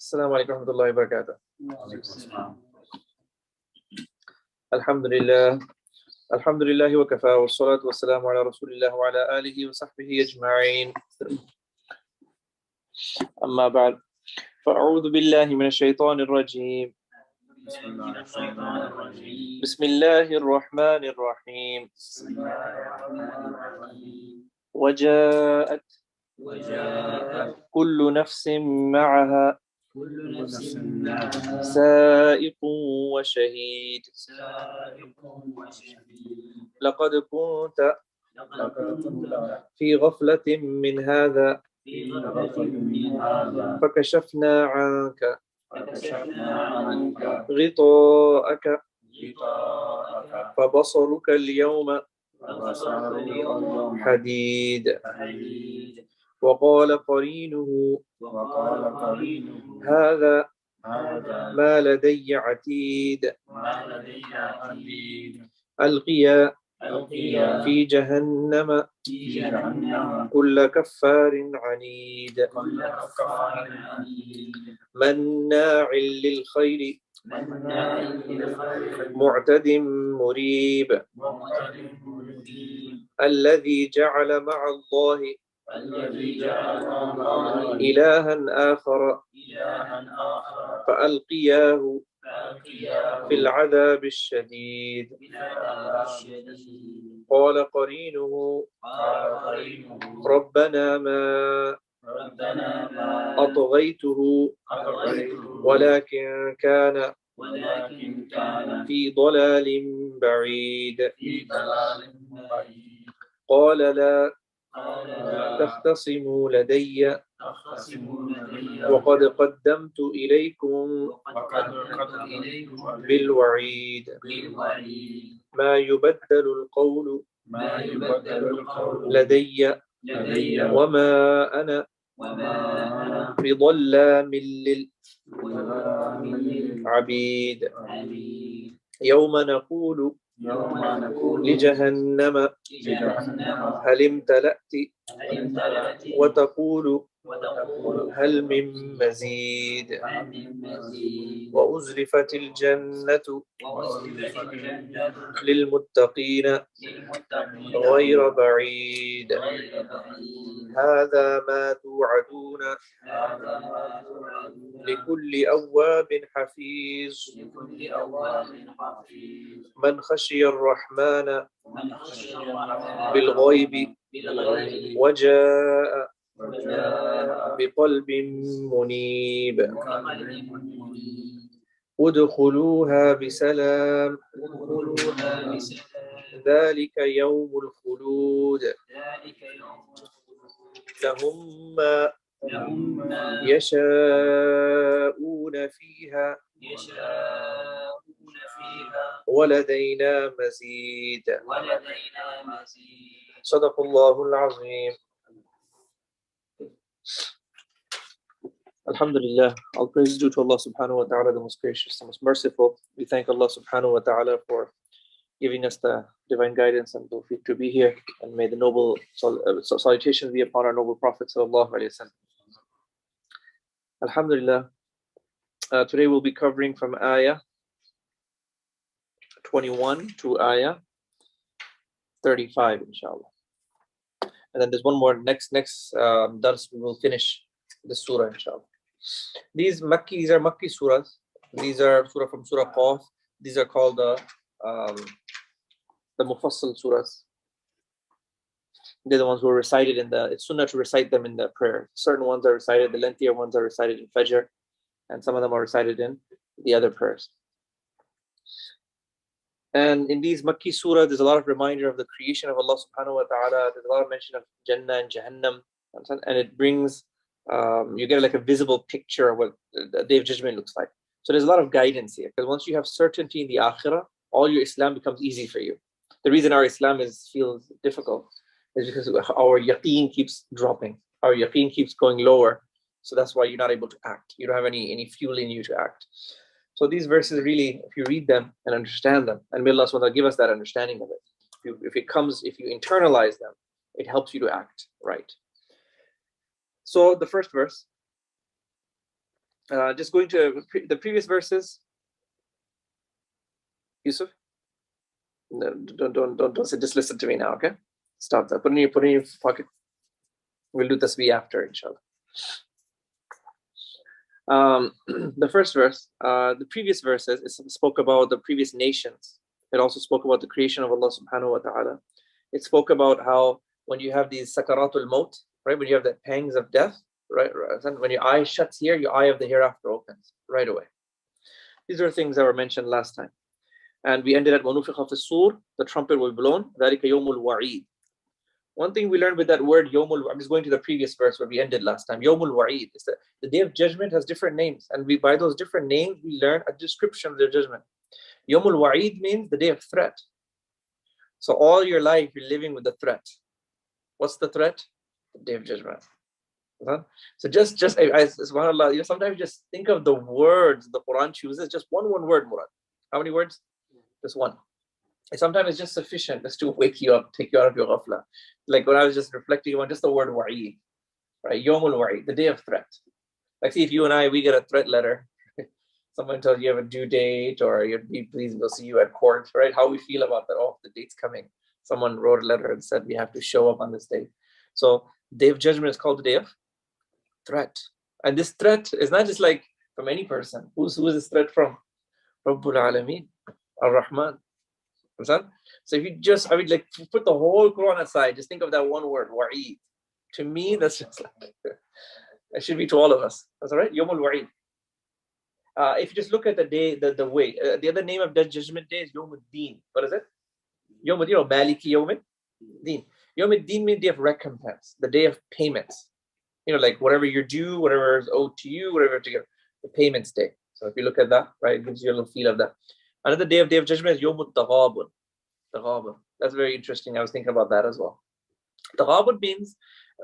Assalamu alaikum warahmatullahi wabarakatuh. Alhamdulillah. Alhamdulillahi wa kafa wa salatu wa salamu ala rasulillah wa ala alihi wa sahbihi ajma'in. Amma ba'd. فأعوذ بالله من الشيطان الرجيم. بسم الله الرحمن الرحيم. وجاءت كل نفس معها سائق وشهيد. لقد كنت في غفلة من هذا فكشفنا عنك غطاءك فبصرك اليوم حديد. وقال قرينه هذا ما لدي عتيد. ألقيا في جهنم كل كفار عنيد مناع للخير معتد مريب الذي جعل مع الله إلها آخر فألقياه في العذاب الشديد. قال قرينه ربنا ما أطغيته ولكن كان في ضلال بعيد. قال لا تختصموا لدي وقد قدمت إليكم بالوعيد. ما يبدل القول لدي وما أنا بظلام للعبيد. يوم نقول لجهنم هل امتلأت وتقول هل من مزيد. وأزلفت الجنة للمتقين غير بعيد. هذا ما توعدون لكل أواب حفيظ. من خشي الرحمن بالغيب وجاء بقلب منيب. ادخلوها بسلام ذلك يوم الخلود. لهم ما يشاءون فيها ولدينا مزيد. صدق الله العظيم. Alhamdulillah, all praise is due to Allah subhanahu wa ta'ala, the most gracious, the most merciful. We thank Allah subhanahu wa ta'ala for giving us the divine guidance and tawfiq to be here, and may the noble salutations be upon our noble Prophet sallallahu alaihi wasallam. Alhamdulillah, today we'll be covering from ayah 21 to ayah 35 inshallah. And then there's one more next dars we will finish the surah inshallah. These are Makki surahs. These are surah from Surah Qaf. These are called the Mufassal surahs. They're the ones who are recited it's sunnah to recite them in the prayer. Certain ones are recited, the lengthier ones are recited in Fajr, and some of them are recited in the other prayers. And in these Makki surahs, there's a lot of reminder of the creation of Allah subhanahu wa ta'ala. There's a lot of mention of Jannah and Jahannam, and it brings you get like a visible picture of what the Day of Judgment looks like. So there's a lot of guidance here, because once you have certainty in the Akhirah, all your Islam becomes easy for you. The reason our Islam feels difficult is because our yaqeen keeps dropping. Our yaqeen keeps going lower. So that's why you're not able to act. You don't have any fuel in you to act. So these verses really, if you read them and understand them, and may Allah SWT give us that understanding of it. If you internalize them, it helps you to act right. So the first verse, Just going to the previous verses. Yusuf, no, don't say, just listen to me now, okay? Stop that. Put it in your pocket. We'll do tasbih after, inshallah. The first verse, the previous verses, it spoke about the previous nations. It also spoke about the creation of Allah subhanahu wa ta'ala. It spoke about how when you have these sakaratul maut, right, when you have the pangs of death, right, when your eye shuts here, your eye of the hereafter opens right away. These are things that were mentioned last time. And we ended at وَنُفِخَ فِي الصُّورِ, the trumpet will be blown. ذَلِكَ يَوْمُ الْوَعِيدِ. One thing we learned with that word, Yawmul, I'm just going to the previous verse where we ended last time. Yawmul Wa'id is that the day of judgment has different names. And by those different names, we learn a description of their judgment. Yawmul Wa'id means the day of threat. So all your life, you're living with the threat. What's the threat? The day of judgment. So just subhanAllah, sometimes just think of the words the Quran chooses, just one word, Murad. How many words? Just one. And sometimes it's just sufficient just to wake you up, take you out of your ghafla. Like when I was just reflecting on just the word wa'id, right? Yawmul wa'id, the day of threat. Like see if you and I, we get a threat letter. Someone tells you have a due date or you'd be pleased we'll see you at court, right? How we feel about that. Oh, the date's coming. Someone wrote a letter and said we have to show up on this date. So day of judgment is called the day of threat. And this threat is not just like from any person. Who is this threat from? Rabbul Alameen, Ar-Rahman. So if you just, I mean, like put the whole Quran aside, just think of that one word, wa'id. To me, that's just like, that should be to all of us. That's all right? Yawmul Wa'id. If you just look at the day, the way, the other name of the judgment day is Yawmul Deen. What is it? Yawmul Deen or Maliki Yawmul Deen. Yawmul Deen means day of recompense, the day of payments. Like whatever you're due, whatever is owed to you, whatever to get, the payments day. So if you look at that, right, it gives you a little feel of that. Another day of judgment is Yawmut Taghabun. Taghabun. That's very interesting. I was thinking about that as well. Taghabun means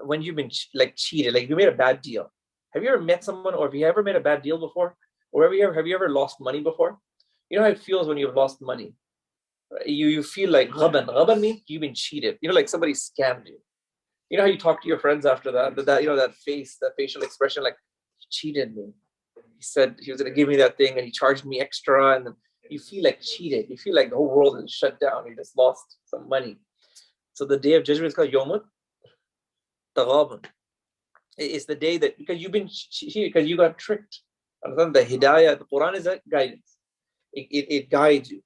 when you've been like cheated, like you made a bad deal. Have you ever met someone, or have you ever made a bad deal before? Or have you ever lost money before? You know how it feels when you've lost money. You feel like ghaban. Ghaban means you've been cheated. Like somebody scammed you. You know how you talk to your friends after that? That face, that facial expression, like he cheated me. He said he was going to give me that thing, and he charged me extra, and then you feel like cheated. You feel like the whole world is shut down. You just lost some money. So the day of judgment is called Yawmut Taghabun. It's the day that because you've been cheated, because you got tricked. Understand? The Hidayah, the Quran is a guidance. It guides you.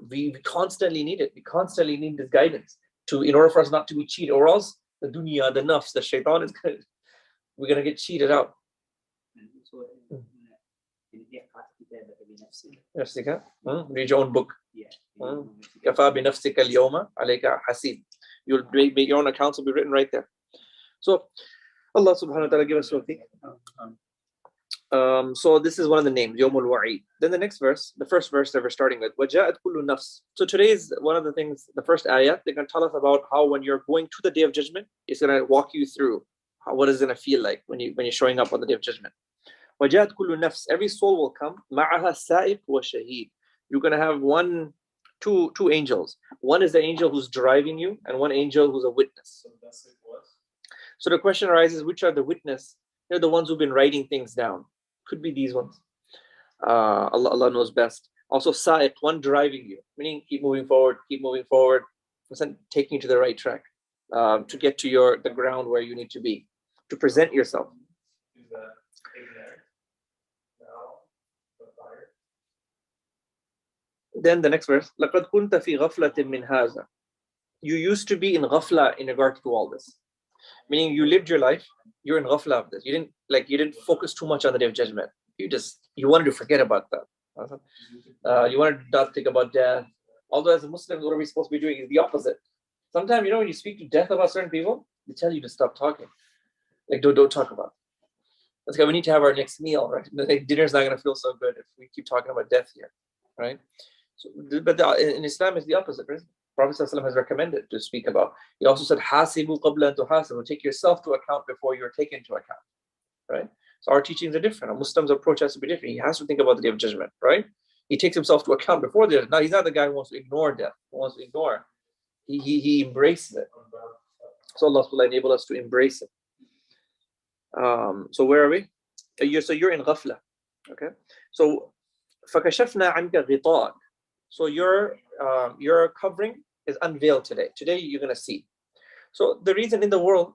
We constantly need it. We constantly need this guidance in order for us not to be cheated, or else the dunya, the nafs, the shaitan is good. We're gonna get cheated out. نفسك. Read your own book. كفى بنفسك اليوم عليك حسيب. Your own accounts will be written right there. So Allah subhanahu wa ta'ala give us something. So this is one of the names, Yawmul Wa'id. Then the next verse, the first verse that we're starting with, وَجَاءَتْ كُلُّ نَفْسٍ. So today's one of the things, the first ayah, they're going to tell us about how when you're going to the day of judgment, it's going to walk you through what is it going to feel like when you're showing up on the day of judgment. وَجَاءَتْ كُلُّ نَفْسٍ. Every soul will come. مَعَهَا السَّائِقُ وَالشَّهِيدُ. You're going to have two angels. One is the angel who's driving you, and one angel who's a witness. So the question arises, which are the witness? They're the ones who've been writing things down. Could be these ones. Allah knows best. Also, sa'iq, one driving you, meaning keep moving forward, taking you to the right track, to get to the ground where you need to be, to present yourself. Then the next verse, لَقَدْ كُنْتَ فِي غَفْلَةٍ مِّنْ هَذَا. You used to be in ghafla in regard to all this. Meaning you lived your life, you're in ghafla of this. You didn't focus too much on the day of judgment. You wanted to forget about that. You wanted to not think about death. Although as a Muslim, what are we supposed to be doing is the opposite. Sometimes, when you speak to death about certain people, they tell you to stop talking. Like, don't talk about it. That's why we need to have our next meal, right? Dinner's not going to feel so good if we keep talking about death here, right? So, but in Islam, it's the opposite, right? Prophet ﷺ has recommended to speak about. He also said, "Hasibu qabla an tuhasabu." Take yourself to account before you're taken to account, right? So our teachings are different. A Muslim's approach has to be different. He has to think about the day of judgment, right? He takes himself to account before death. Now he's not the guy who wants to ignore death. Who wants to ignore? He embraces it. So Allah subhanahu enable us to embrace it. So where are we? So you're in ghafla. Okay. So فَكَشَفْنَا عَنْكَ غِطَاءَكَ. So your covering is unveiled today. Today you're going to see. So the reason in the world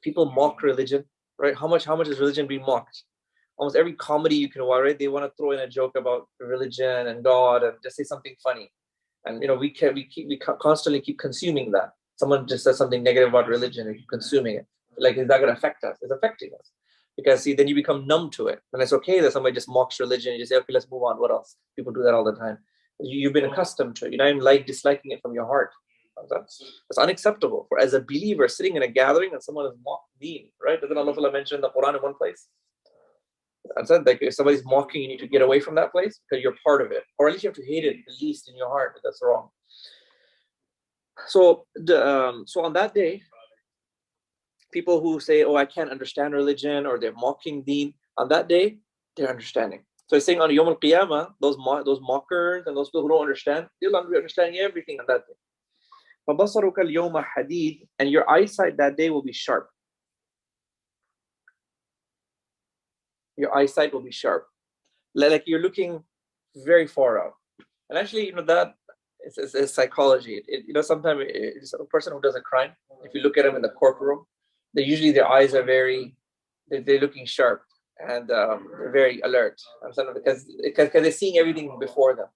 people mock religion, right? How much is religion being mocked? Almost every comedy you can watch, right? They want to throw in a joke about religion and God and just say something funny. And we constantly keep consuming that. Someone just says something negative about religion and keep consuming it. Like, is that going to affect us? It's affecting us. Because see, then you become numb to it. And it's okay that somebody just mocks religion. You just say, okay, let's move on. What else? People do that all the time. You've been accustomed to it. You're not even disliking it from your heart. That's unacceptable. For as a believer sitting in a gathering and someone is mocked deen, right? Doesn't Allah mention in the Quran in one place? I said, like, if somebody's mocking, you need to get away from that place because you're part of it, or at least you have to hate it at least in your heart. But that's wrong. So on that day, people who say, "Oh, I can't understand religion," or they're mocking deen, on that day, they're understanding. So it's saying on Yawm al-Qiyamah, those mockers and those people who don't understand, they'll be understanding everything on that day. فَبَصَرُكَ الْيَوْمَ حَدِيدٌ, and your eyesight that day will be sharp. Your eyesight will be sharp. Like you're looking very far out. And actually, that is psychology. Sometimes it's a person who does a crime, if you look at them in the courtroom, usually their eyes are they're looking sharp and they're very alert. Because they're seeing everything before them.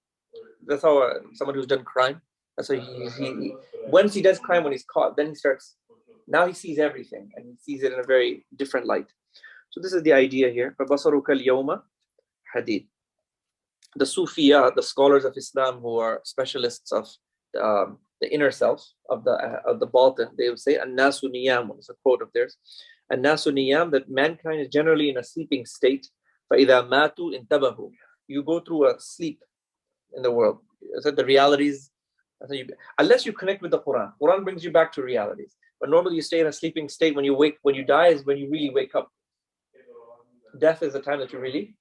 That's how someone who's done crime, that's how he once he does crime, when he's caught, then now he sees everything and he sees it in a very different light. So this is the idea here. فَبَصَرُكَ الْيَوْمَ حَدِيدٌ. The Sufiya, the scholars of Islam who are specialists of the inner self, of the batin, they will say, "An-nasu niyam." It's a quote of theirs. "An-nasu niyam," that mankind is generally in a sleeping state. فَإِذَا مَاتُوا انْتَبَهُوا. You go through a sleep in the world. So the realities, unless you connect with the Quran. Quran brings you back to realities. But normally you stay in a sleeping state. When you die is when you really wake up. Death is the time that you really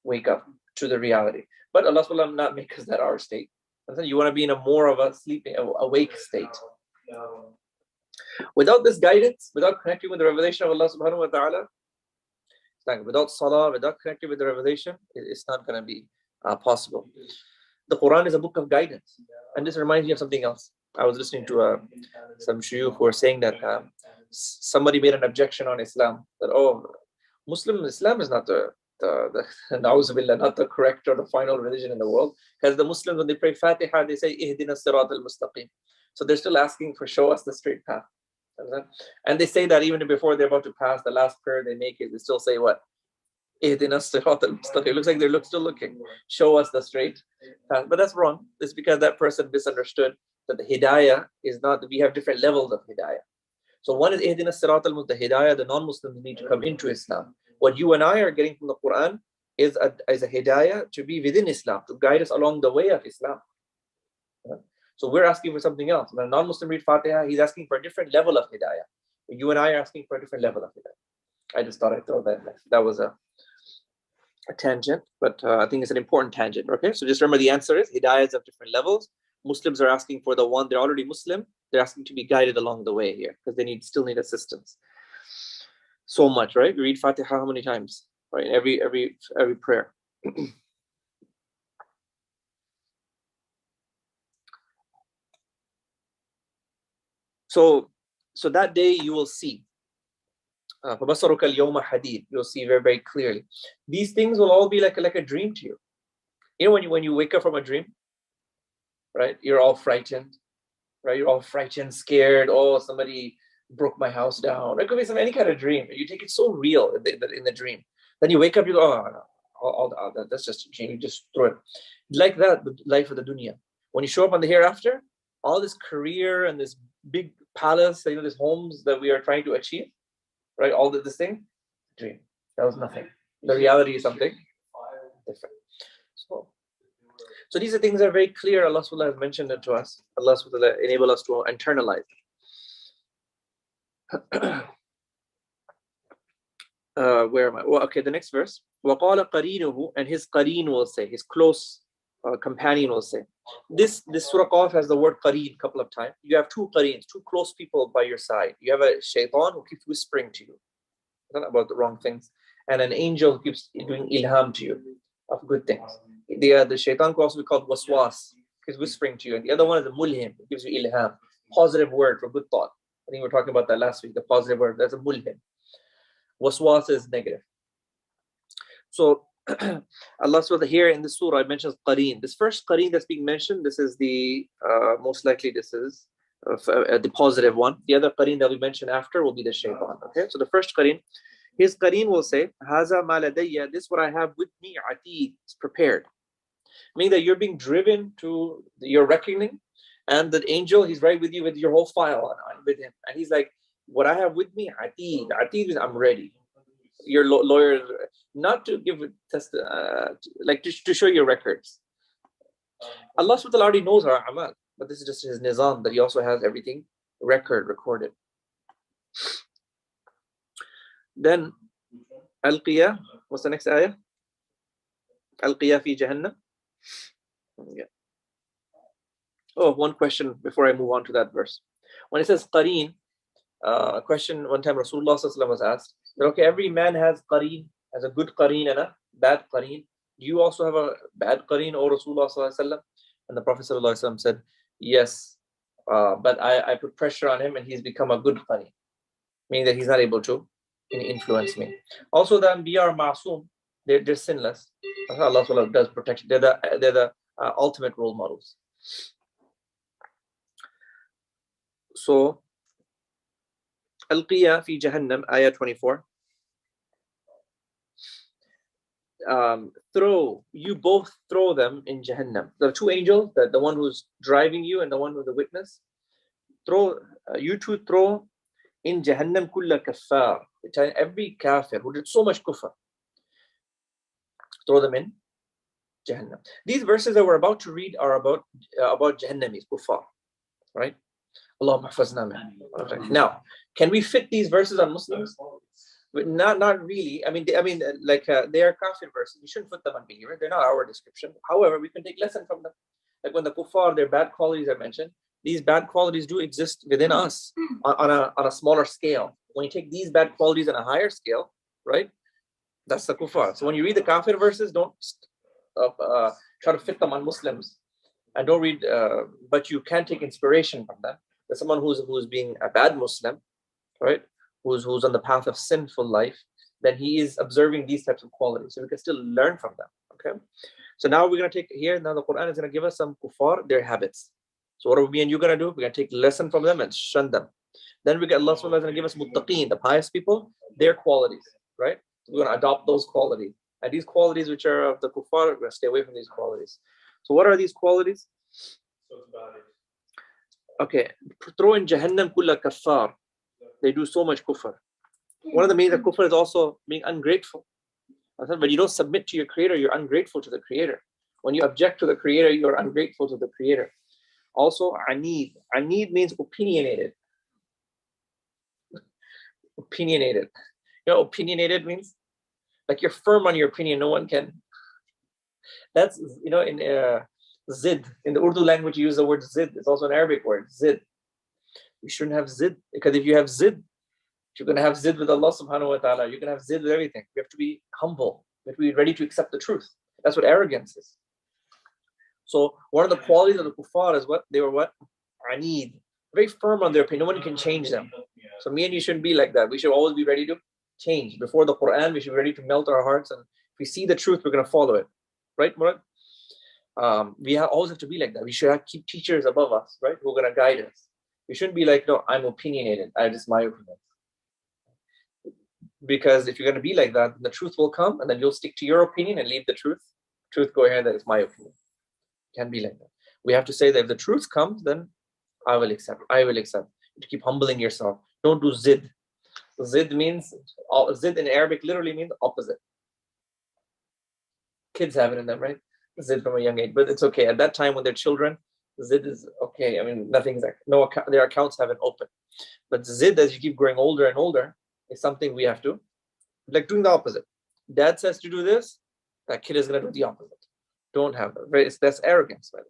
wake up to the reality. But Allah will not make us that our state. You want to be in a more of a sleeping, awake state. Without this guidance, without connecting with the revelation of Allah subhanahu wa ta'ala, without salah, without connecting with the revelation, it's not going to be possible. The Quran is a book of guidance. And this reminds me of something else. I was listening to some shuyukh who were saying that somebody made an objection on Islam, that Islam is not not the correct or the final religion in the world. Because the Muslims, when they pray Fatiha, they say Ihdina sirat al-mustaqim. So they're still asking for show us the straight path. And they say that even before they're about to pass, the last prayer they make is they still say what? Ihdina sirat al-mustaqim. It looks like they're still looking. Show us the straight path. But that's wrong. It's because that person misunderstood that the hidayah is not, we have different levels of hidayah. So one is Ihdina sirat al-mustaqim, the hidayah, the non-Muslims need to come into Islam. What you and I are getting from the Quran is a hidayah to be within Islam, to guide us along the way of Islam. So we're asking for something else. When a non-Muslim reads Fatiha, he's asking for a different level of hidayah. You and I are asking for a different level of hidayah. I just thought I'd throw that in. That was a tangent, but I think it's an important tangent. Okay, so just remember the answer is hidayahs of different levels. Muslims are asking for the one, they're already Muslim, they're asking to be guided along the way here because they still need assistance. So much, right? We read Fatiha how many times? Right? Every prayer. So that day you will see. فَبَصَرُكَ الْيَوْمَ حَدِيدٌ. You'll see very, very clearly. These things will all be like a dream to you. You know when you wake up from a dream, right? You're all frightened, right? You're all frightened, scared. Oh, somebody broke my house down. It could be any kind of dream. You take it so real in the dream. Then you wake up, you go, oh, no, that's just a dream. You just throw it. Like that, the life of the dunya. When you show up on the hereafter, all this career and this big palace, this homes that we are trying to achieve, right? All this thing, dream. That was nothing. The reality is something different. So these are things that are very clear. Allah subhanahu wa ta'ala has mentioned it to us. Allah subhanahu wa ta'ala enable us to internalize. Where am I? Well, okay, the next verse. وَقَالَ قَرِينُهُ, and his qareen will say, his close companion will say. This Surah Qaf has the word qareen a couple of times. You have two qareens, two close people by your side. You have a shaitan who keeps whispering to you. about the wrong things. And an angel keeps doing ilham to you of good things. The shaitan could also be called waswas, he's whispering to you. And the other one is the mulhim, it gives you ilham, positive word for good thought. I think we were talking about that last week, the positive word, that's a mulhim. Waswas is negative. So Allah SWT here in the surah it mentions qareen. This first qareen that's being mentioned, this is the most likely this is the positive one. The other qareen that we mention after will be the shaitan. Okay, so the first qareen, his qareen will say, Haza ma ladayya, this is what I have with me, atid, it's prepared. Meaning that you're being driven to your reckoning, and the angel, he's right with you with your whole file with him. And he's like, what I have with me, atid. Atid means I'm ready. Your lawyer, not to give a test, like to show your records. Allah SWT already knows our amal, but this is just his nizam, that he also has everything recorded. Then Al-Qiyah, what's the next ayah? Al-Qiyah fi Jahannam. Yeah. Oh, one question before I move on to that verse. When it says qareen, a question one time Rasulullah was asked, okay, every man has qareen, has a good qareen and a bad qareen. Do you also have a bad qareen, O Rasulullah? And the Prophet said, yes, but I put pressure on him and he's become a good qareen, meaning that he's not able to influence me. Also, the Anbiya are ma'soom, they're sinless. Allah does protect. They're the ultimate role models. So, Al-Qiyah fi Jahannam, ayah 24. You both throw them in Jahannam. The two angels, the one who's driving you and the one who's the witness, you two throw in Jahannam kulla kaffar, every kafir who did so much kufr, throw them in Jahannam. These verses that we're about to read are about Jahannamis, kuffar, right? Allahumma hafazna min. Now, can we fit these verses on Muslims? But not really. I mean, they are kafir verses. We shouldn't put them on believers. They're not our description. However, we can take lesson from them. Like when the kuffar, their bad qualities I mentioned, these bad qualities do exist within us on a smaller scale. When you take these bad qualities on a higher scale, right? That's the kuffar. So when you read the kafir verses, don't try to fit them on Muslims, and don't read. But you can take inspiration from them. There's someone who's being a bad Muslim, right? Who's on the path of sinful life, then he is observing these types of qualities. So we can still learn from them. Okay. So now we're gonna take here. Now the Quran is gonna give us some kuffar, their habits. So what are me and you gonna do? We're gonna take lesson from them and shun them. Then we get Allah subhanahu wa ta'ala is gonna give us muttaqeen, the pious people, their qualities, right? So we're gonna adopt those qualities. And these qualities which are of the kuffar, we're gonna stay away from these qualities. So what are these qualities? Okay, throw in Jahannam kulla kaffar. They do so much kufr. One of the means of kufr is also being ungrateful. When you don't submit to your creator, you're ungrateful to the creator. When you object to the creator, you're ungrateful to the creator. Also, anid. Anid means opinionated. Opinionated. You know, opinionated means like you're firm on your opinion. No one can. That's, in zid. In the Urdu language, you use the word zid. It's also an Arabic word, zid. You shouldn't have zid, because if you have zid, you're going to have zid with Allah subhanahu wa ta'ala. You're going to have zid with everything. You have to be humble. You have to be ready to accept the truth. That's what arrogance is. So one of the qualities of the kuffar is what? They were what? Anid. Very firm on their opinion. No one can change them. So me and you shouldn't be like that. We should always be ready to change. Before the Quran, we should be ready to melt our hearts. And if we see the truth, we're going to follow it. Right, Murad? We always have to be like that. We should keep teachers above us, right? Who are going to guide us. We shouldn't be like, no, I'm opinionated. Just my opinion. Because if you're going to be like that, the truth will come, and then you'll stick to your opinion and leave the truth. Truth go ahead, that is my opinion. It can't be like that. We have to say that if the truth comes, then I will accept. I will accept. To keep humbling yourself. Don't do zid. Zid means, zid in Arabic literally means opposite. Kids have it in them, right? Zid from a young age, but it's okay. At that time when they're children, zid is okay. I mean, nothing's like, their accounts haven't opened. But zid, as you keep growing older and older, is something we have to, like doing the opposite. Dad says to do this, that kid is going to do the opposite. Don't have that. Right? That's arrogance. Right?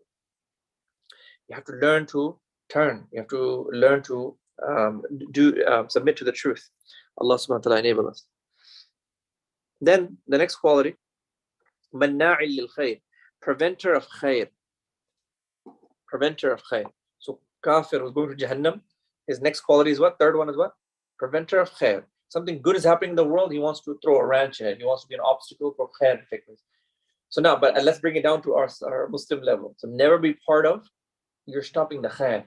You have to learn to turn. You have to learn to submit to the truth. Allah subhanahu wa ta'ala enable us. Then the next quality, manna'il lil khair, preventer of khair. Preventer of khair. So kafir was going to Jahannam. His next quality is what? Third one is what? Preventer of khair. Something good is happening in the world, he wants to throw a wrench in it. He wants to be an obstacle for khair to take place. So now, but let's bring it down to our Muslim level. So never be part of, you're stopping the khair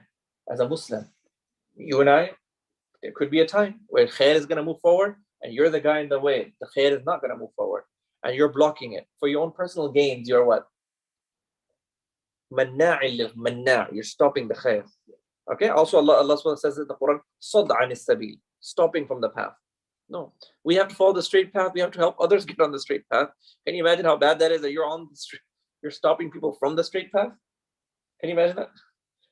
as a Muslim. You and I, there could be a time where khair is going to move forward and you're the guy in the way. The khair is not going to move forward and you're blocking it. For your own personal gains, you're what? Manna', you're stopping the khair. Okay, also Allah says in the Quran, Sad an sabil, stopping from the path. No, we have to follow the straight path. We have to help others get on the straight path. Can you imagine how bad that is that you're on the straight, you're stopping people from the straight path? Can you imagine that?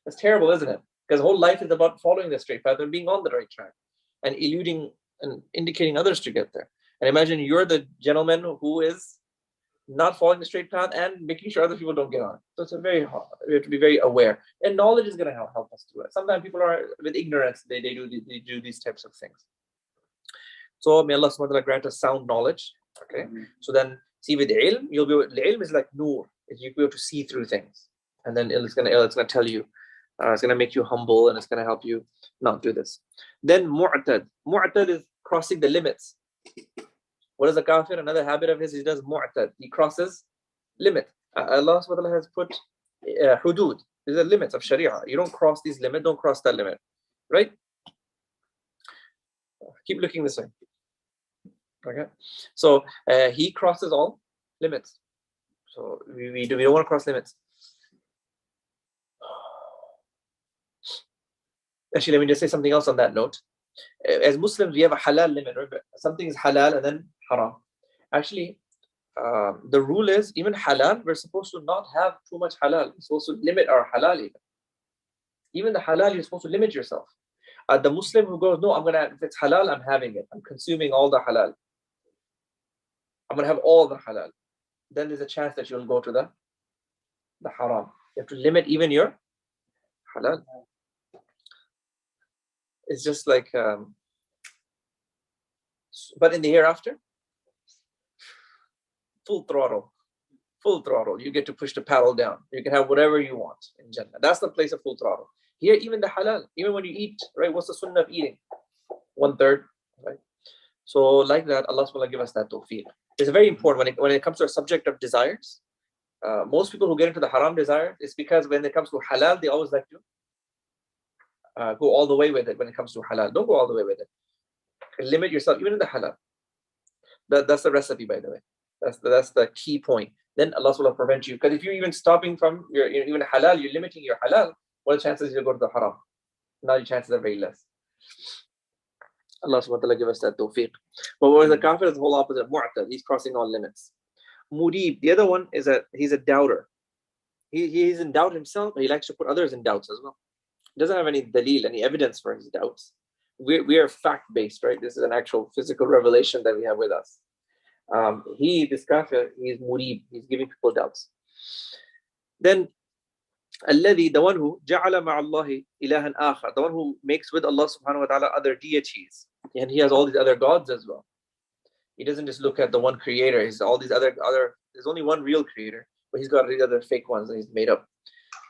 That's terrible, isn't it? Because whole life is about following the straight path and being on the right track and eluding and indicating others to get there. And imagine you're the gentleman who is not following the straight path and making sure other people don't get on. So it's we have to be very aware. And knowledge is going to help us do it. Sometimes people are with ignorance, they do these types of things. So may Allah subhanahu wa ta'ala grant us sound knowledge. Okay. So then see with ilm, you'll be ilm is like nur. You'll be able to see through things. And then it's gonna tell you, it's gonna make you humble and it's gonna help you not do this. Then mu'tad. Mu'tad is crossing the limits. What is a kafir? Another habit of his, he does mu'tad. He crosses limit. Allah subhanahu wa ta'ala has put hudud. These are limits of Sharia. You don't cross these limits, don't cross that limit. Right? Keep looking this way. Okay. So he crosses all limits. So we don't want to cross limits. Actually, let me just say something else on that note. As Muslims, we have a halal limit. Right? Something is halal and then haram. Actually, the rule is even halal, we're supposed to not have too much halal. We're supposed to limit our halal even the halal, you're supposed to limit yourself. The Muslim who goes, no, if it's halal, I'm having it. I'm consuming all the halal. I'm going to have all the halal. Then there's a chance that you'll go to the haram. You have to limit even your halal. It's just like, but in the hereafter, full throttle. You get to push the paddle down. You can have whatever you want in Jannah. That's the place of full throttle. Here, even the halal, even when you eat, right? What's the sunnah of eating? 1/3, right? So like that, Allah will give us that tawfiq. It's very important when it comes to a subject of desires. Most people who get into the haram desire is because when it comes to halal, they always like to go all the way with it. When it comes to halal, don't go all the way with it. Limit yourself, even in the halal. That's the recipe, by the way. That's the key point. Then Allah will prevent you. Because if you're even stopping from your even halal, you're limiting your halal. What are the chances you'll go to the haram? Now your chances are very less. Allah subhanahu wa ta'ala give us that tawfiq. But whereas the kafir is the whole opposite. Mu'tad, he's crossing all limits. Murib, the other one is he's a doubter. He's in doubt himself, but he likes to put others in doubts as well. He doesn't have any dalil, any evidence for his doubts. We are fact-based, right? This is an actual physical revelation that we have with us. This kafir, he's murib, he's giving people doubts. Then الذي, the one who جعل مع الله إلها آخر, the one who makes with Allah subhanahu wa ta'ala other deities, and he has all these other gods as well. He doesn't just look at the one creator. He's all these other. There's only one real creator, but he's got these other fake ones that he's made up.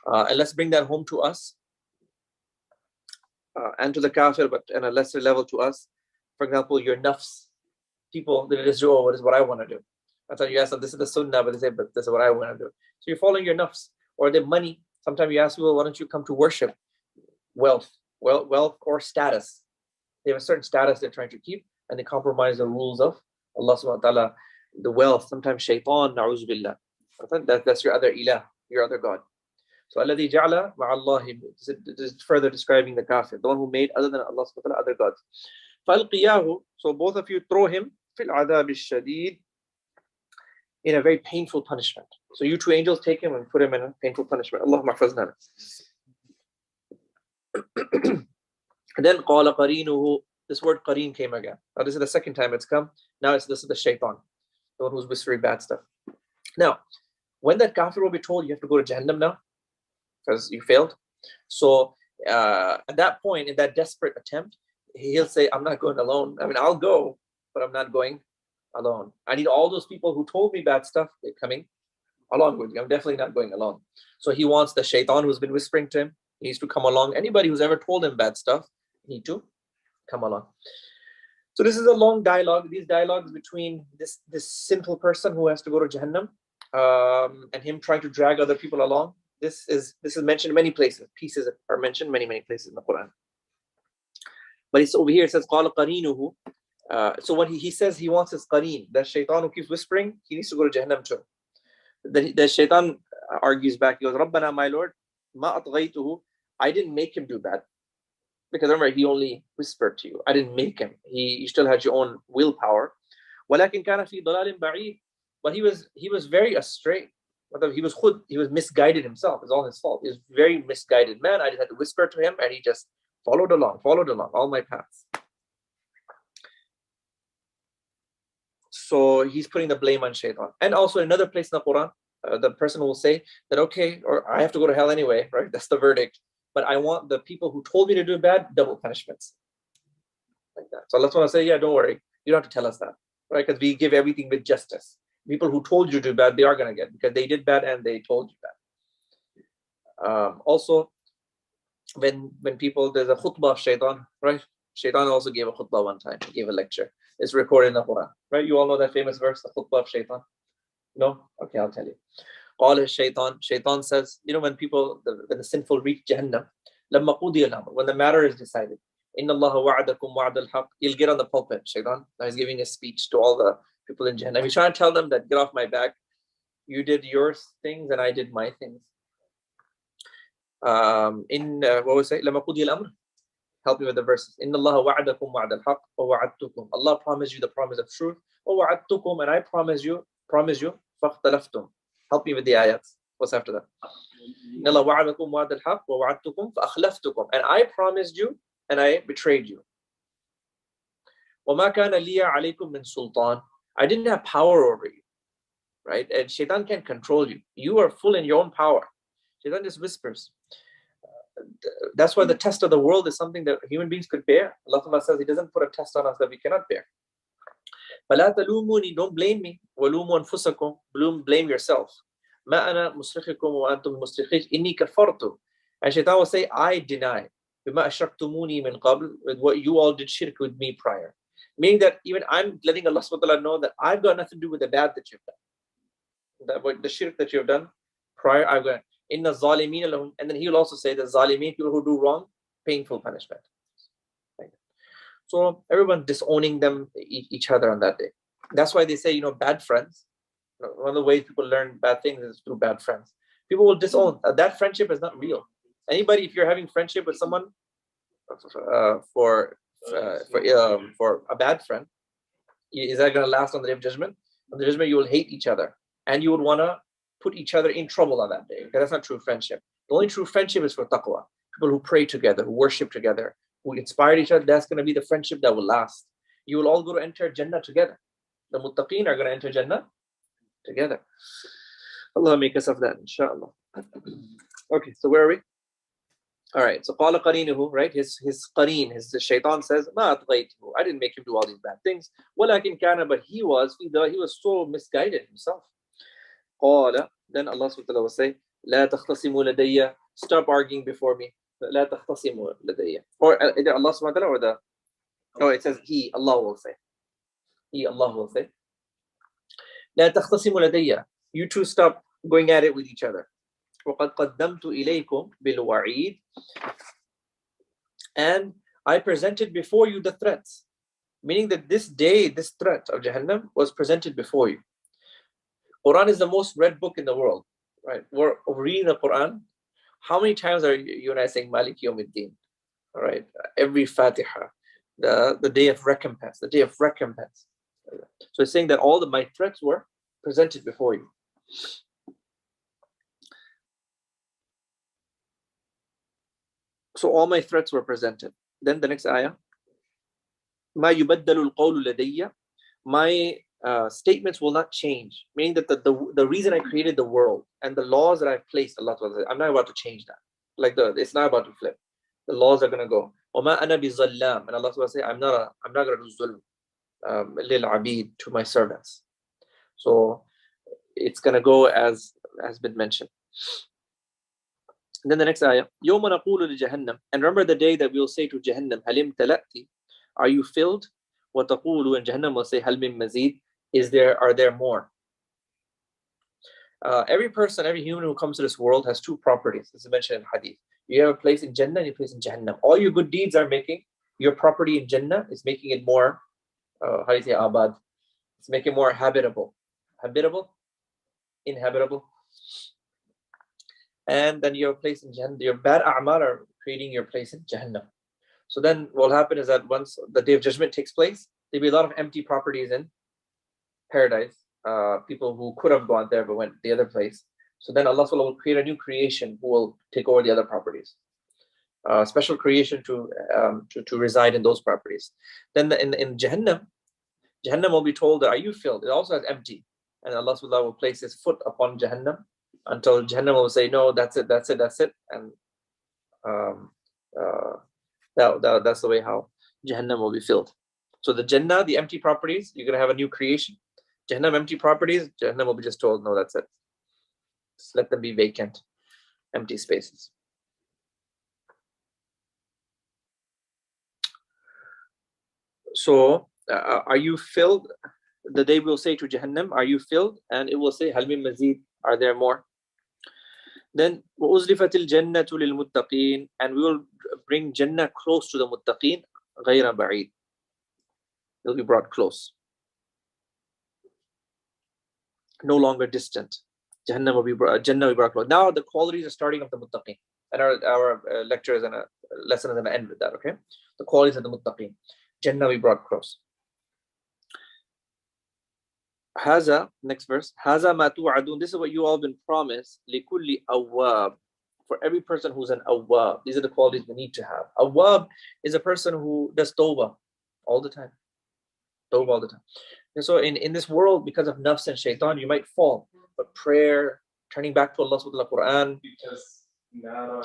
And let's bring that home to us and to the kafir, but on a lesser level to us. For example, your nafs. People, they just do, oh, this is what I want to do. That's how you ask them, this is the sunnah, but they say, but this is what I want to do. So you're following your nafs. Or the money. Sometimes you ask people, why don't you come to worship? Wealth or status. They have a certain status they're trying to keep, and they compromise the rules of Allah subhanahu wa ta'ala. The wealth, sometimes shaitan, na'uz billah. That's your other ilah, your other God. So alladhi ja'ala ma'allahi, this is further describing the kafir, the one who made other than Allah subhanahu wa ta'ala other gods. فَالْقِيَاهُ, so both of you throw him fil adab al-shadid, in a very painful punishment. So you two angels take him and put him in a painful punishment. Allahumma hafazna. And then قَالَ قَرِينُهُ, this word qareen came again. Now this is the second time it's come. Now this is the shaitan, the one who's whispering bad stuff. Now, when that kafir will be told you have to go to Jahannam now, because you failed. So at that point, in that desperate attempt, he'll say, I'm not going alone. I mean, I'll go, but I'm not going alone. I need all those people who told me bad stuff, they're coming along with me. I'm definitely not going alone. So he wants the shaitan who's been whispering to him, he needs to come along. Anybody who's ever told him bad stuff, need to come along. So this is a long dialogue. These dialogues between this sinful person who has to go to Jahannam, and him trying to drag other people along. This is mentioned in many places. Pieces are mentioned many places in the Quran. But it's over here. It says قَالَ قَرِينُهُ. So when he says he wants his qareen, that shaitan who keeps whispering, he needs to go to Jahannam too. The shaitan argues back. He goes, "Rabbana, my Lord, ma atghaytuhu. I didn't make him do bad. Because remember, he only whispered to you. I didn't make him. You still had your own willpower. وَلَكِنْ كَانَ فِي ضَلَالٍ بَعِيدٍ. But he was very astray. He was misguided himself. It's all his fault. He was a very misguided man. I just had to whisper to him, and he just followed along all my paths." So he's putting the blame on shaitan. And also another place in the Quran, the person will say that, okay, or I have to go to hell anyway, right? That's the verdict. But I want the people who told me to do bad, double punishments. Like that. So Allah SWT say, yeah, don't worry. You don't have to tell us that, right? Because we give everything with justice. People who told you to do bad, they are going to get, because they did bad and they told you bad. Also, when people, there's a khutbah of shaitan, right? Shaitan also gave a khutbah one time. He gave a lecture. It's recorded in the Quran, right? You all know that famous verse, the khutbah of shaitan? No? Okay, I'll tell you. Qala shaitan. Shaitan says, when the sinful reach Jahannam, lamma qudiya al-amr, when the matter is decided, inna Allaha wa'adakum wa'ad al-haq, he'll get on the pulpit, shaitan. Now he's giving a speech to all the people in Jahannam. He's trying to tell them that, get off my back. You did your things and I did my things. What was it? Lamma qudiya al-amr. Help me with the verses. Inna Allaha wa'adakum wa'ad al-haq wa wa'adtukum. Allah promised you the promise of truth. Wa wa'adtukum, and I promise you, فاختلفتم. Help me with the ayats. What's after that? Inna Allah wa'adakum wa'ad al-haq wa wa'adtukum fa'akhlaftukum. And I promised you and I betrayed you. وَمَا كَانَ لِيَ عَلَيْكُم مِّن سُلْطَانٍ. I didn't have power over you. Right? And shaitan can't control you. You are full in your own power. Shaitan just whispers. That's why the test of the world is something that human beings could bear. Allah says He doesn't put a test on us that we cannot bear. فَلَا تَلُومُونِي, don't blame me. وَلُومُوا أَنفُسَكُمْ, blame yourself. مَا أَنَا مُصْرِخِكُمْ وَأَنْتُمْ مُصْرِخِينَ إِنِّي كَفَرْتُ. And shaitan will say, I deny. بِمَا أَشْرَكْتُمُونِي مِنْ قَبْلِ, with what you all did shirk with me prior. Meaning that even I'm letting Allah SWT know that I've got nothing to do with the bad that you've done. The shirk that you've done prior, I've got. Inna zalimeen lahum, and then he will also say that zalimeen, people who do wrong, painful punishment. So everyone disowning them, each other on that day. That's why they say, bad friends. One of the ways people learn bad things is through bad friends. People will disown. That friendship is not real. Anybody, if you're having friendship with someone for a bad friend, is that going to last on the day of judgment? On the judgment, you will hate each other, and you would want to put each other in trouble on that day. Okay, that's not true friendship. The only true friendship is for taqwa. People who pray together, who worship together, who inspire each other, that's going to be the friendship that will last. You will all go to enter Jannah together. The muttaqeen are going to enter Jannah together. Allah make us of that, inshallah. Okay, so where are we? All right, so qala qarinuhu, right? His qareen, the shaitan says, ma atghaytuhu, I didn't make him do all these bad things. Walakin kana, but he was so misguided himself. Qala, then Allah subhanahu wa ta'ala will say, La takhtasimu ladayya, stop arguing before me. La takhtasimu ladayya. Or either Allah subhanahu wa ta'ala or it says Allah will say. Allah will say. La takhtasimu ladayya. You two stop going at it with each other. وَقَدْ قَدَّمْتُ إِلَيْكُمْ بِالْوَعِيدِ. And I presented before you the threats. Meaning that this day, this threat of Jahannam was presented before you. Quran is the most read book in the world, right? We're reading the Quran. How many times are you and I saying Malik Yawmiddin? All right, every Fatiha, the day of recompense, the day of recompense. So it's saying that all my threats were presented before you. So all my threats were presented. Then the next ayah, Ma yubaddalu al-qawlu ladayya. My statements will not change, meaning that the reason I created the world and the laws that I've placed, Allah Ta'ala says, I'm not about to change that. It's not about to flip. The laws are going to go. وَمَا أَنَا بِظَلَّامٍ. And Allah Ta'ala say, I'm not going to do zulm. lil abid, to my servants. So it's going to go as has been mentioned. And then the next ayah, يَوْمَ نَقُولُ لِجَهَنَّمْ, and remember the day that we will say to Jahannam, هَلِمْ تَلَأْتِ, are you filled? وَتَقُولُ, and Jahannam will say, هَلْ مِن مَزِيد, are there more? Every person, every human who comes to this world has two properties, as I mentioned in hadith. You have a place in Jannah and a place in Jahannam. All your good deeds are making your property in Jannah, is making it more, how do you say, abad? It's making it more habitable. Habitable? Inhabitable. And then your place in Jahannam, your bad a'mal are creating your place in Jahannam. So then what will happen is that once the day of judgment takes place, there'll be a lot of empty properties in paradise. People who could have gone there but went the other place. So then Allah will create a new creation who will take over the other properties. Special creation to reside in those properties. Then in Jahannam will be told that, are you filled? It also has empty. And Allah will place his foot upon Jahannam until Jahannam will say, no, that's it. And that's the way how Jahannam will be filled. So the Jannah, the empty properties, you're going to have a new creation. Jahannam, empty properties, Jahannam will be just told, no, that's it. Just let them be vacant, empty spaces. So, are you filled? The day will say to Jahannam, are you filled? And it will say, Hal min mazid, are there more? Then, وَأُزْلِفَتِ الْجَنَّةُ لِلْمُتَّقِينَ, and we will bring Jannah close to the muttaqeen, غَيْرَ بَعِيدٍ. It will be brought close. No longer distant. Jannah will be brought close. Now the qualities are starting of the muttaqeen. And our lectures and lesson is going to end with that, okay? The qualities of the muttaqeen. Jannah will be brought close. Haza, next verse. Haza ma tu'adun. This is what you all been promised. Likulli awwab. For every person who's an awwab. These are the qualities we need to have. Awwab is a person who does tawbah all the time. Tawbah all the time. And so in this world, because of nafs and shaitan, you might fall. But prayer, turning back to Allah subhanahu wa ta'ala, Quran,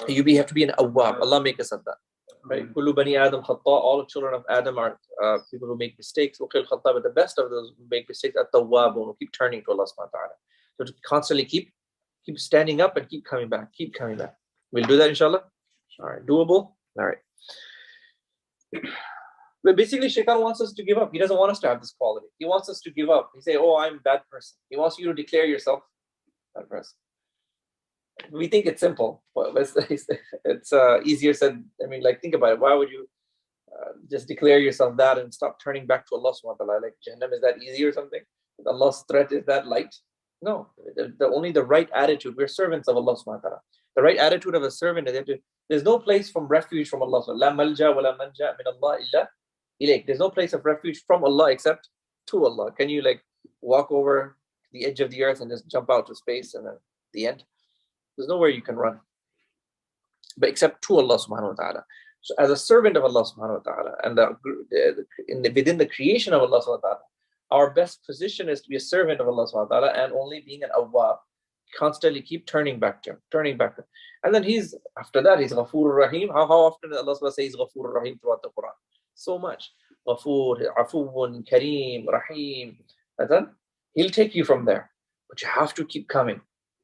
you have to be an awwab. Allah make us of that. Right? Kullu bani Adam khata, all the children of Adam are people who make mistakes. But the best of those who make mistakes are tawwab, who keep turning to Allah subhanahu wa ta'ala. So to constantly keep standing up and keep coming back. We'll do that inshallah. All right, doable. All right. But basically, shaitan wants us to give up. He doesn't want us to have this quality. He wants us to give up. He say, oh, I'm a bad person. He wants you to declare yourself a bad person. We think it's simple, but it's easier said. I mean, like, think about it. Why would you just declare yourself that and stop turning back to Allah subhanahu wa ta'ala? Like, Jahannam, is that easy or something? Allah's threat is that light? No. Only the right attitude. We're servants of Allah subhanahu wa ta'ala. The right attitude of a servant is there's no place from refuge from Allah. La malja wa la manja min Allah illa ilayk. There's no place of refuge from Allah except to Allah. Can you like walk over the edge of the earth and just jump out to space and then the end? There's nowhere you can run, but except to Allah subhanahu wa ta'ala. So as a servant of Allah subhanahu wa ta'ala and within the creation of Allah subhanahu wa ta'ala, our best position is to be a servant of Allah subhanahu wa ta'ala and only being an awwab. Constantly keep turning back to him. And then after that, he's Ghafur Rahim. How often does Allah subhanahu wa ta'ala say he's Ghafur Rahim throughout the Quran? So much. Ghafur, Afuun, Kareem, Rahim. And then he'll take you from there. But you have to keep coming.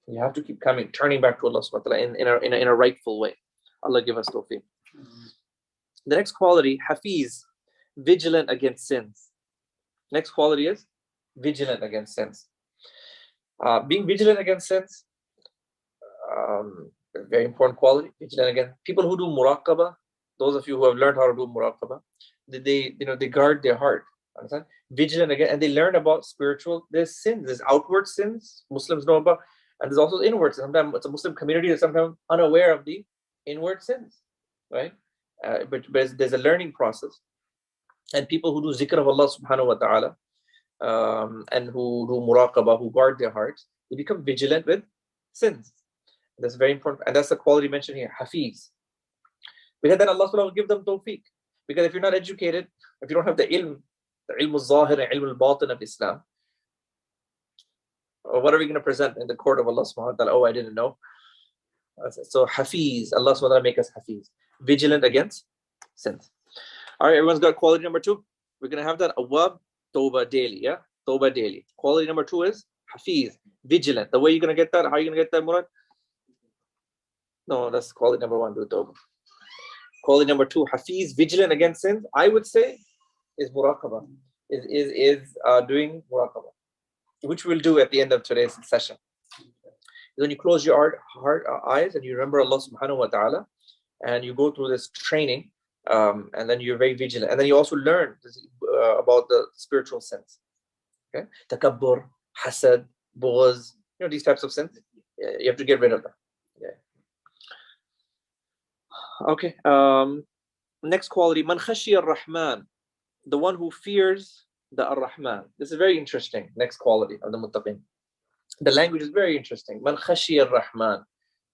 You have to keep coming, turning back to Allah subhanahu wa ta'ala in a rightful way. Allah give us tawfiq. The next quality, Hafiz, vigilant against sins. Next quality is vigilant against sins. Being vigilant against sins, very important quality. Vigilant against people who do muraqabah. Those of you who have learned how to do muraqabah, they guard their heart. Understand? Vigilant again, and they learn about spiritual. There's sins, there's outward sins Muslims know about, and there's also inward sins. Sometimes it's a Muslim community that's sometimes unaware of the inward sins, right? But there's a learning process, and people who do zikr of Allah subhanahu wa ta'ala. And who do muraqabah, who guard their hearts, they become vigilant with sins. That's very important, and that's the quality mentioned here, Hafiz. Because then Allah will give them tawfiq. Because if you're not educated, if you don't have the ilm al-zahir and ilm al-batin of Islam, what are we going to present in the court of Allah subhanahu wa ta'ala? Oh, I didn't know. So Hafiz, Allah subhanahu wa ta'ala make us Hafiz, vigilant against sins. All right, everyone's got quality number 2. We're going to have that awwab, Tawbah daily, yeah? Tawbah daily. Quality number 2 is Hafiz, vigilant. The way you're going to get that, how are you going to get that, Murad? No, that's quality number 1, do Tawbah. Quality number 2, Hafiz, vigilant against sins, I would say, is Muraqabah, is doing Muraqabah, which we'll do at the end of today's session. When you close your eyes and you remember Allah subhanahu wa ta'ala, and you go through this training, and then you're very vigilant. And then you also learn about the spiritual sins. Okay? Takabbur, hasad, bughz, these types of sins. You have to get rid of them. Yeah. Okay. Next quality, man khashiya ar-Rahman, the one who fears the Ar-Rahman. This is very interesting. Next quality of the muttaqin. The language is very interesting. Man khashiya ar-Rahman,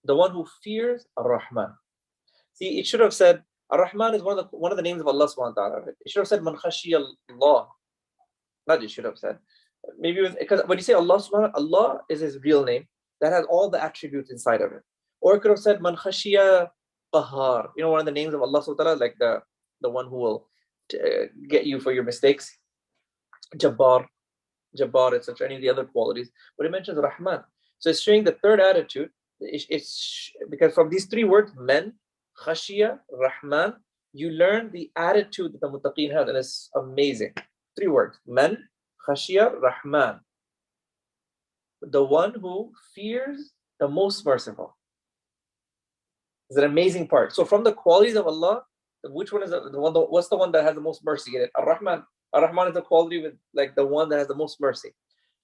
the one who fears Ar-Rahman. See, it should have said Ar-Rahman is one of the names of Allah subhanahu wa ta'ala. It should have said Man khashiya Allah. Not it should have said. Maybe it was, because when you say Allah subhanahu wa ta'ala, Allah is his real name that has all the attributes inside of it. Or it could have said Man khashiya Qahar. One of the names of Allah subhanahu wa ta'ala, like the one who will get you for your mistakes. Jabbar, etc. Any of the other qualities. But it mentions Rahman. So it's showing the third attitude. It's because from these 3 words, men, khashiya, Rahman, you learn the attitude that the muttaqin have, and it's amazing. 3 words, men, khashiya, Rahman, the one who fears the most merciful. It's an amazing part. So from the qualities of Allah, which one is the one? What's the one that has the most mercy in it? Ar-Rahman. Ar-Rahman is the quality with like the one that has the most mercy.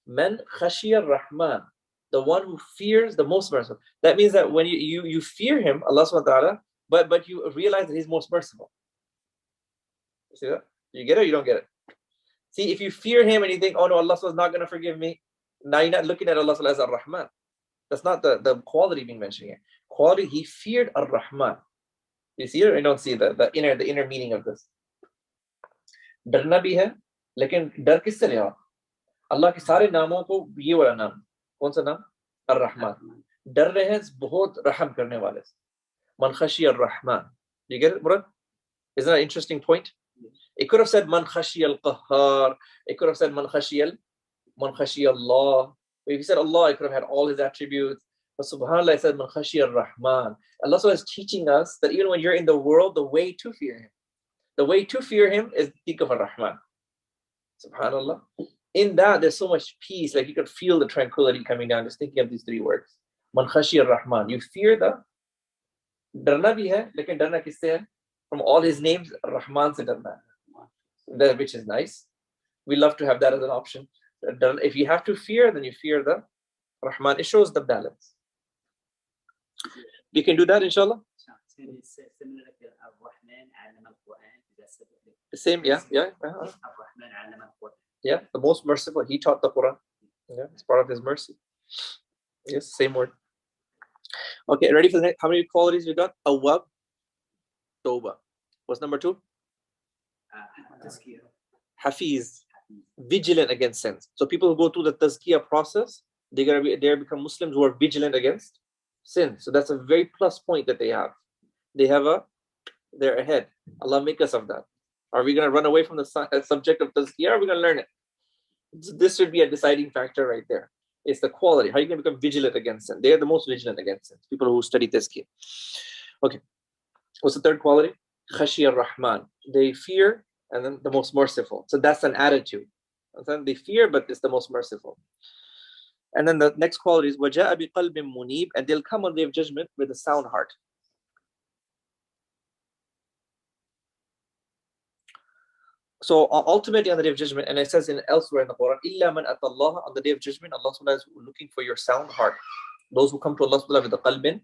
Men khashiya Rahman, the one who fears the most merciful. That means that when you fear him, Allah subhanahu wa ta'ala, but you realize that he's most merciful. You see that? You get it or you don't get it? See, if you fear him and you think, oh no, Allah is not going to forgive me, now you're not looking at Allah as Ar-Rahman. That's not the quality being mentioned here. Quality, he feared Ar-Rahman. You see it or you don't see the inner meaning of this? डरना भी है, लेकिन डर किससे लिया? अल्लाह के सारे नामों को ये वाला नाम, कौन सा नाम? Ar-Rahman. डर रहे हैं बहुत रहम करने वाले से. Man khashiya Ar-Rahman. You get it, Murad? Isn't that an interesting point? It could have said Man khashiya Al-Qahhar. It could have said Man khashiya Allah. If he said Allah, it could have had all his attributes. But subhanAllah, it said Man khashiya Ar-Rahman. Allah is teaching us that even when you're in the world, the way to fear him. The way to fear him is think of Ar-Rahman. Subhanallah. In that, there's so much peace. Like you could feel the tranquility coming down just thinking of these 3 words. Man khashiya Ar-Rahman. You fear the डरना भी है, लेकिन डरना किससे है? From all his names, Rahman se डरना है, which is nice. We love to have that as an option. If you have to fear, then you fear the Rahman. It shows the balance. We can do that, inshallah. The same, yeah. Yeah, the most merciful. He taught the Quran. Yeah, it's part of his mercy. Yes, same word. Okay, ready for the next? How many qualities we got? Awwab, Tawbah. What's number 2? Hafiz, vigilant against sins. So people who go through the tazkiyah process, they become Muslims who are vigilant against sin. So that's a very plus point that they have. They're ahead. Allah make us of that. Are we going to run away from the subject of tazkiyah, or are we going to learn it? This should be a deciding factor right there. It's the quality. How are you going to become vigilant against sin? They are the most vigilant against sin. People who study tazkiyah. Okay. What's the third quality? Khashiyar Rahman. They fear and then the most merciful. So that's an attitude. And then they fear, but it's the most merciful. And then the next quality is وَجَاءَ بِقَلْبٍ مُنِيبٍ, and they'll come on the day of judgment with a sound heart. So ultimately on the day of judgment, and it says elsewhere in the Quran, إِلَّا مَنْ أَتَى اللَّهَ, on the day of judgment, Allah subhanahu wa ta'ala is looking for your sound heart. Those who come to Allah subhanahu wa ta'ala with the qalbin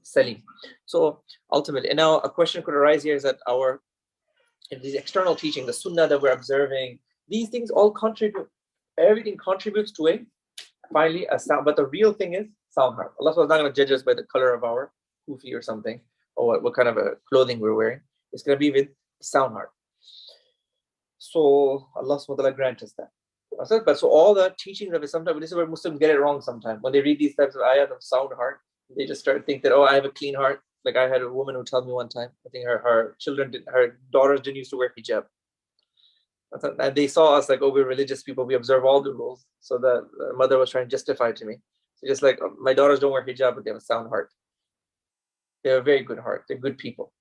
salim. So ultimately, and now a question could arise here is that these external teaching, the sunnah that we're observing, these things all contribute. Everything contributes to finally a sound, but the real thing is sound heart. Allah subhanahu wa ta'ala is not going to judge us by the color of our kufi or something, or what kind of a clothing we're wearing. It's going to be with sound heart. So Allah subhanahu wa ta'ala grant us that. But so all the teachings of it, sometimes this is where Muslims get it wrong sometimes. When they read these types of ayat of sound heart, they just start to think that, oh, I have a clean heart. Like I had a woman who told me one time, I think her daughters didn't used to wear hijab. And they saw us like, oh, we're religious people, we observe all the rules. So the mother was trying to justify it to me. So just like, my daughters don't wear hijab, but they have a sound heart. They have a very good heart. They're good people.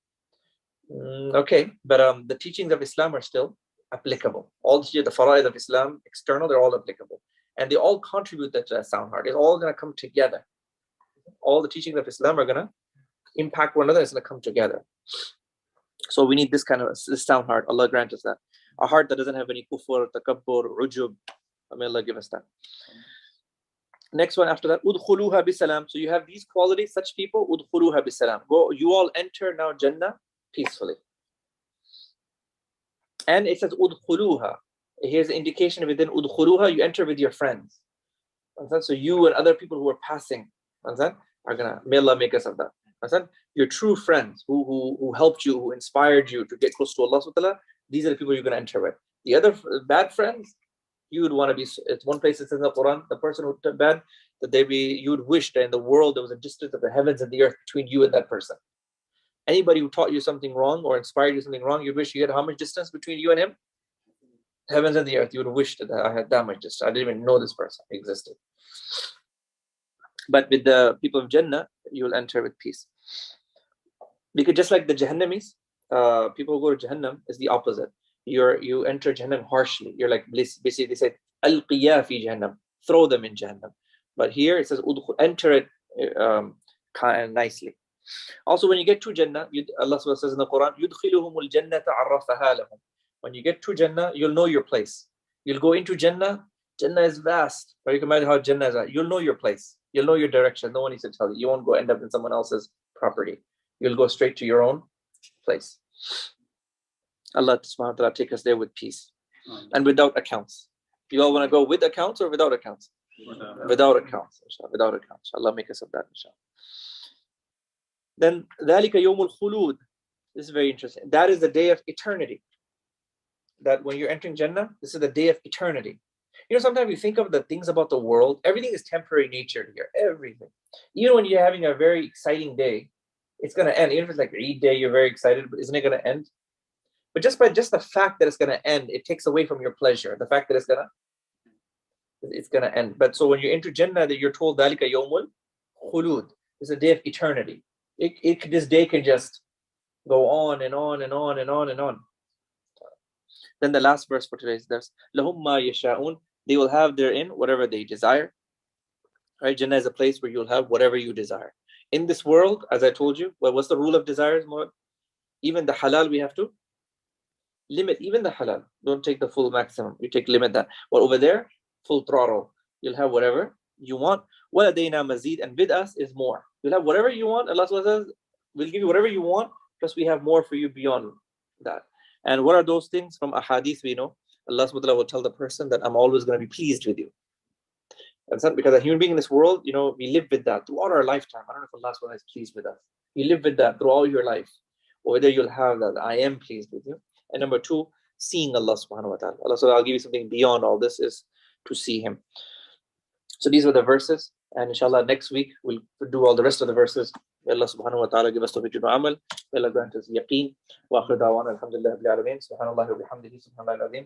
Okay, but the teachings of Islam are still applicable. All the fara'id of Islam, external, they're all applicable. And they all contribute to that sound heart. It's all going to come together. All the teachings of Islam are going to impact one another. It's going to come together. So we need this kind of sound heart. Allah grant us that. A heart that doesn't have any kufr, takabbur, ujub. May Allah give us that. Next one after that, udkhuluha bisalam. So you have these qualities, such people, udkhuluha bisalam. Go, you all enter now Jannah peacefully. And it says udkhuluha. Here's the indication within udkhuluha, you enter with your friends. So you and other people who are passing are gonna, may Allah make us of that. Your true friends who helped you, who inspired you to get close to Allah subhanahu wa ta'ala, these are the people you're gonna enter with. The other bad friends, you would want to be, it's one place it says in the Quran, the person who did bad, that you would wish that in the world there was a distance of the heavens and the earth between you and that person. Anybody who taught you something wrong or inspired you something wrong, you wish you had how much distance between you and him? Heavens and the earth. You would wish that I had that much distance. I didn't even know this person existed. But with the people of Jannah, you will enter with peace. Because just like the Jahannamis, people who go to Jahannam is the opposite. You enter Jahannam harshly. You're like, basically they say, Al-Qiya fi Jahannam, throw them in Jahannam. But here it says, enter it kind of nicely. Also, when you get to Jannah, Allah says in the Quran, يُدْخِلُهُمُ الْجَنَّةَ عَرَّفَهَا لَهُم. When you get to Jannah, you'll know your place. You'll go into Jannah. Jannah is vast. But you can imagine how Jannah is. You'll know your place. You'll know your direction. No one needs to tell you. You won't go end up in someone else's property. You'll go straight to your own place. Allah subhanahu wa ta'ala take us there with peace and without accounts. You all want to go with accounts or without accounts? Without accounts. Inshallah. Without accounts. Allah make us of that, inshallah. Then ذَلِكَ يَوْمُ الْخُلُودِ. This is very interesting. That is the day of eternity. That when you're entering Jannah, this is the day of eternity. You know, sometimes you think of the things about the world, everything is temporary nature here. Everything. Even when you're having a very exciting day, it's going to end. Even if it's like Eid day, you're very excited, but isn't it going to end? But just by the fact that it's going to end, it takes away from your pleasure. The fact that it's going to end. But so when you enter Jannah, that you're told ذَلِكَ يَوْمُ الْخُلُودِ. It's a day of eternity. This day can just go on and on and on and on and on. Then the last verse for today's verse, لَهُمْ مَا يَشَاءُونَ. They will have therein whatever they desire. Right? Jannah is a place where you'll have whatever you desire. In this world, as I told you, what's the rule of desires? Even the halal, we have to limit. Even the halal. Don't take the full maximum. You limit that. Well, over there, full throttle. You'll have whatever you want. وَلَدَيْنَا مَزِيدٌ. And with us is more. You'll have whatever you want. Allah says, we'll give you whatever you want, plus we have more for you beyond that. And what are those things? From ahadith we know, Allah subhanahu wa ta'ala will tell the person that I'm always going to be pleased with you. That's not because a human being in this world, you know, we live with that throughout our lifetime. I don't know if Allah subhanahu wa ta'ala is pleased with us. You live with that throughout your life. Or whether you'll have that, I am pleased with you. And number two, seeing Allah subhanahu wa ta'ala. Allah subhanahu I'll give you something beyond all this, is to see Him. So these were the verses. And inshallah, next week we'll do all the rest of the verses. May Allah subhanahu wa ta'ala give us tawfiq to amal. May Allah grant us yaqeen. Wa akhir da'wana alhamdulillah rabbil alameen. Subhanallah wa bihamdihi subhanallah al-azim.